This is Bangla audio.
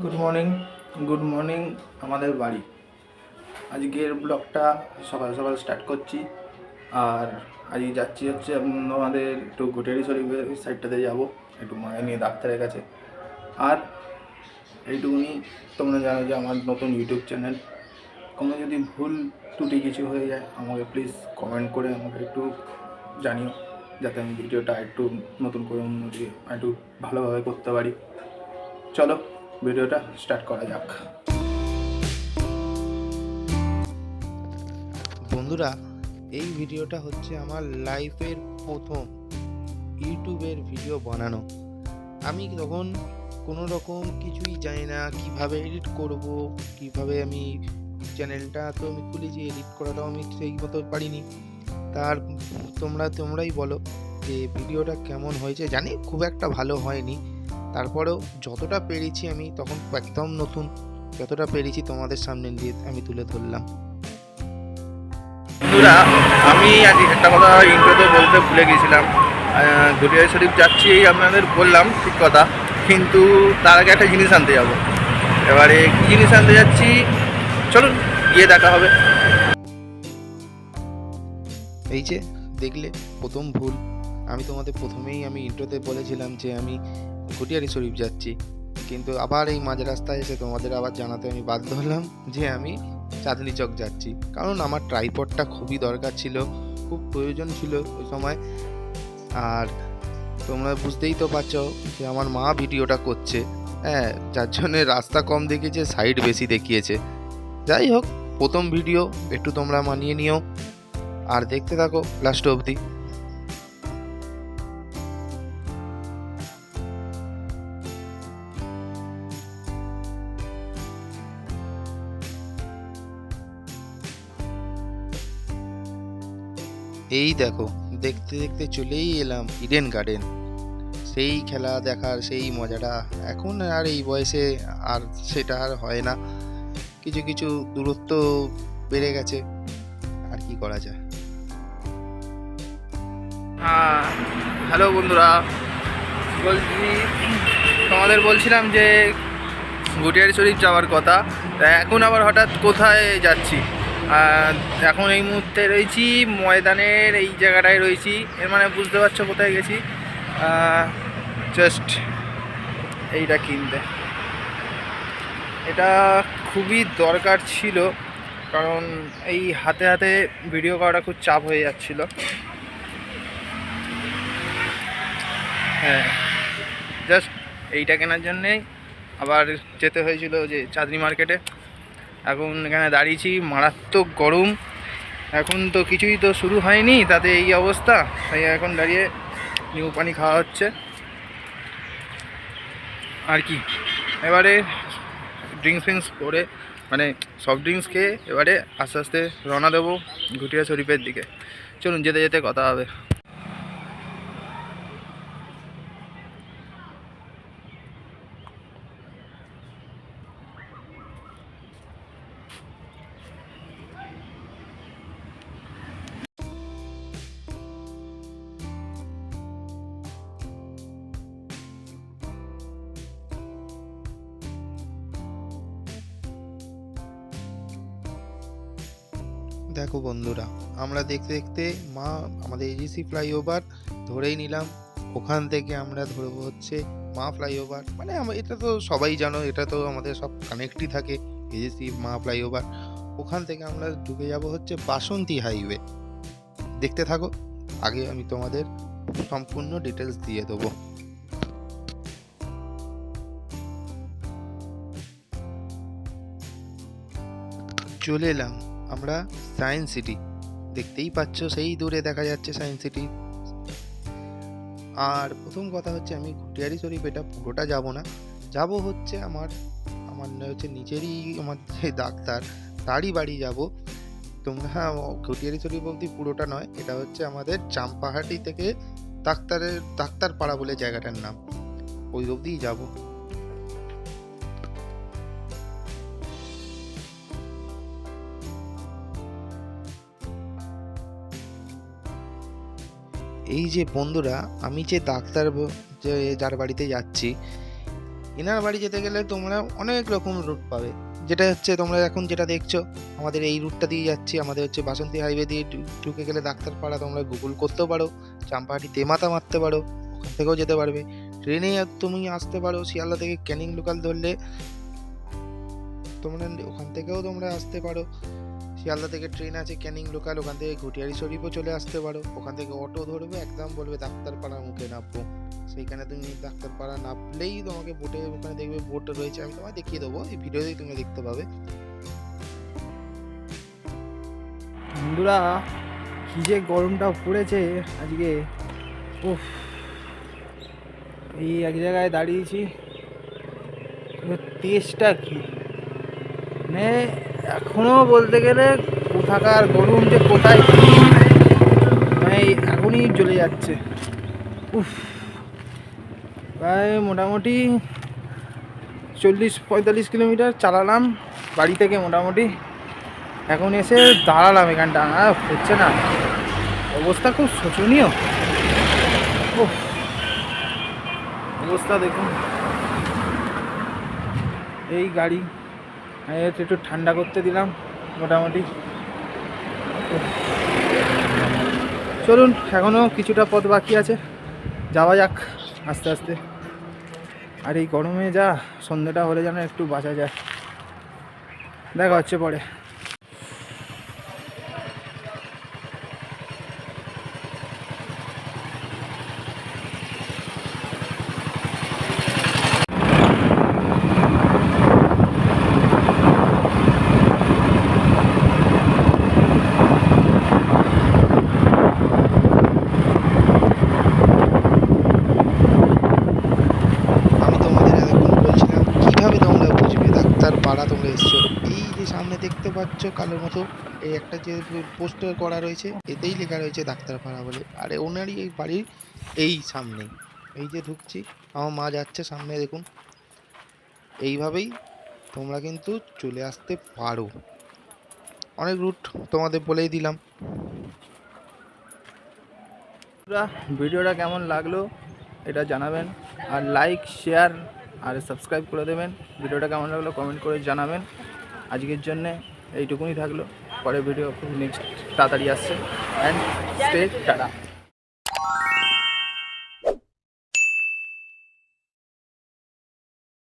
গুড মর্নিং আমাদের বাড়ি। আজকের ব্লগটা সকাল সকাল স্টার্ট করছি। আর আজকে যাচ্ছি হচ্ছে আমাদের একটু ঘুটিয়ারি শরীফের সাইডটাতে যাব, একটু মায়ের নিয়ে ডাক্তারের কাছে। আর এইটুকুনি, তোমরা জানো যে আমার নতুন ইউটিউব চ্যানেল, কোনো যদি ভুল ত্রুটি কিছু হয়ে যায় আমাকে প্লিজ কমেন্ট করে আমাকে একটু জানিও, যাতে আমি ভিডিওটা একটু নতুন করে উন্নতি একটু ভালোভাবে করতে পারি। চলো ভিডিওটা স্টার্ট করা যাক। বন্ধুরা, এই ভিডিওটা হচ্ছে আমার লাইফের প্রথম ইউটিউবের ভিডিও বানানো। আমি তখন কোনো রকম কিছুই জানি না, কিভাবে এডিট করব, কিভাবে আমি চ্যানেলটা তো আমি খুলেছি, এডিট করাটাও আমি সেই মতো পারিনি। তার তোমরাই বলো যে ভিডিওটা কেমন হয়েছে। জানি খুব একটা ভালো হয়নি, তারপরেও যতটা পেরেছি, আমি তখন একদম নতুন, যতটা পেরেছি তোমাদের সামনে দিয়ে আমি তুলে ধরলাম। বন্ধুরা, আমি আজ একটা কথা ইন্ট্রোতে বলতে ভুলে গেছিলাম। ঘুটিয়ারি শরীফ যাচ্ছি, এই আপনাদের বললাম ঠিক কথা, কিন্তু তার আগে একটা জিনিস আনতে যাব। এবারে কী জিনিস আনতে যাচ্ছি চলুন গিয়ে দেখা হবে। এই যে দেখলে প্রথম ভুল, আমি তোমাদের প্রথমেই আমি ইন্ট্রোতে বলেছিলাম যে আমি ঘুটিয়ারি শরীফ যাচ্ছি, কিন্তু আবার এই মাঝ রাস্তায় এসে তোমাদের আবার জানাতে আমি বাধ্য হলাম যে আমি চাঁদনি চক যাচ্ছি, কারণ আমার ট্রাইপডটা খুবই দরকার ছিল, খুব প্রয়োজন ছিল ওই সময়। আর তোমরা বুঝতেই তো পারছো যে আমার মা ভিডিওটা করছে, হ্যাঁ, যার জন্যে রাস্তা কম দেখিয়েছে, সাইড বেশি দেখিয়েছে। যাই হোক, প্রথম ভিডিও, একটু তোমরা মানিয়ে নিও আর দেখতে থাকো লাস্ট অবধি। এই দেখো, দেখতে দেখতে চলেই এলাম ইডেন গার্ডেন। সেই খেলা দেখার সেই মজাটা এখন আর এই বয়সে আর সেটা আর হয় না, কিছু কিছু দূরত্ব বেড়ে গেছে, আর কি করা যায়। হ্যালো বন্ধুরা, বলছি তোমাদের বলছিলাম যে ঘুটিয়ারি শরীফ যাওয়ার কথা, তা এখন আবার হঠাৎ কোথায় যাচ্ছি। এখন এই মুহূর্তে রয়েছি ময়দানের এই জায়গাটায় রয়েছি, এর মানে বুঝতে পারছো কোথায় গেছি। জাস্ট এইটা কিনতে, এটা খুবই দরকার ছিল, কারণ এই হাতে হাতে ভিডিও করাটা খুব চাপ হয়ে যাচ্ছিল। হ্যাঁ, জাস্ট এইটা কেনার জন্যেই আবার যেতে হয়েছিল যে চাঁদনি মার্কেটে। এখন এখানে দাঁড়িয়েছি, মারাত্মক গরম, এখন তো কিছুই তো শুরু হয়নি, তাতে এই অবস্থা। তাই এখন দাঁড়িয়ে নিউ পানি খাওয়া হচ্ছে আর কি। এবারে ড্রিঙ্কস করে, মানে সফট ড্রিঙ্কস খেয়ে এবারে আস্তে আস্তে রওনা দেবো ঘুটিয়া শরীফের দিকে। চলুন যেতে যেতে কথা হবে। দেখো বন্ধুরা, আমরা দেখতে দেখতে আমাদের এজিসি ফ্লাইওভার ধরেই নিলাম। ওখান থেকে আমরা ধরবো হচ্ছে মা ফ্লাইওভার, মানে এটা তো সবাই জানো, এটা তো আমাদের সব কানেক্টই থাকে, এজিসি মা ফ্লাইওভার। ওখান থেকে আমরা ঢুকে যাব হচ্ছে বাসন্তী হাইওয়ে। দেখতে থাকো, আগে আমি তোমাদের সম্পূর্ণ ডিটেলস দিয়ে দেবো। চলে এলাম আমরা সায়েন্স সিটি, দেখতেই পাচ্ছ সেই দূরে দেখা যাচ্ছে সায়েন্স সিটি। আর প্রথম কথা হচ্ছে, আমি ঘুটিয়ারি শরীফ এটা পুরোটা যাব না, যাব হচ্ছে আমার আমার হচ্ছে নিচেরই আমার যে ডাক্তার, তারই বাড়ি যাব। তোমরা ঘুটিয়ারি শরীফ অবধি পুরোটা নয়, এটা হচ্ছে আমাদের চাম্পাহাটি থেকে ডাক্তার পাড়া বলে জায়গাটার নাম, ওই অবধিই যাব। এই যে বন্ধুরা, আমি যে যার বাড়িতে যাচ্ছি, এনার বাড়ি যেতে গেলে তোমরা অনেক রকম রুট পাবে, যেটা হচ্ছে তোমরা এখন যেটা দেখছো আমাদের এই রুটটা দিয়ে যাচ্ছি। আমাদের হচ্ছে বাসন্তী হাইওয়ে দিয়ে ঢুকে গেলে ডাক্তারপাড়া তোমরা গুগল করতেও পারো, চাম্পাহাটি তেমাতা মারতে পারো, ওখান থেকেও যেতে পারবে। ট্রেনে তুমি আসতে পারো, শিয়ালদা থেকে ক্যানিং লোকাল ধরলে তোমরা ওখান থেকেও তোমরা আসতে পারো। শিয়ালদা থেকে ট্রেন আছে ক্যানিং লোকাল, ওখান থেকে ঘটিয়ারি শরীফও চলে আসতে পারো। ওখান থেকে অটো ধরবে, একদম বলবে ডাক্তারপাড়ার মুখে নামবো, সেইখানে তুমি ডাক্তারপাড়া নামলেই তোমাকে বোটে, ওখানে দেখবে বোট রয়েছে, আমি তোমায় দেখিয়ে দেবো, এই ভিডিওতেই তুমি দেখতে পাবে। বন্ধুরা, কি যে গরমটা পড়েছে আজকে, উফ। এই এক জায়গায় দাঁড়িয়েছি, তেজটা কি মানে এখনো বলতে গেলে কোথাকার গরম যে কোথায় কি মানে এখনই জ্বলে যাচ্ছে। উফ, প্রায় মোটামুটি 40-45 কিলোমিটার চালালাম বাড়ি থেকে মোটামুটি। এখন এসে দাঁড়ালাম এখানটা, আর হচ্ছে না, অবস্থা খুব শোচনীয়। উফ, অবস্থা দেখুন। এই গাড়ি একটু ঠান্ডা করতে দিলাম মোটামুটি। উফ। চলুন, এখনও কিছুটা পথ বাকি আছে, যাওয়া যাক আস্তে আস্তে। আর এই গরমে যা সন্ধ্যাটা হলে যেন একটু বাঁচা যায়। দেখা হচ্ছে পরে। আমি তোমাদের এতক্ষণ বলছিলাম কিভাবে তোমরা বুঝবে ডাক্তারপাড়া তোমরা এসছো। এই যে সামনে দেখতে পাচ্ছ কালোর মতো এই একটা যে পোস্টার করা রয়েছে, এতেই লেখা রয়েছে ডাক্তারপাড়া বলে। আর ওনারই এই বাড়ির এই সামনে, এই যে ঢুকছি, আমার মা যাচ্ছে সামনে দেখুন। এইভাবেই তোমরা কিন্তু চলে আসতে পারো। অনেক রুট তোমাদের বলেই দিলাম। ভিডিওটা কেমন লাগলো এটা জানাবেন, আর লাইক শেয়ার আর সাবস্ক্রাইব করে দেবেন। ভিডিওটা কেমন লাগলো কমেন্ট করে জানাবেন। আজকের জন্যে এইটুকুনি থাকলো, পরে ভিডিও খুব নেক্সট তাড়াতাড়ি আসছে। And stay tata.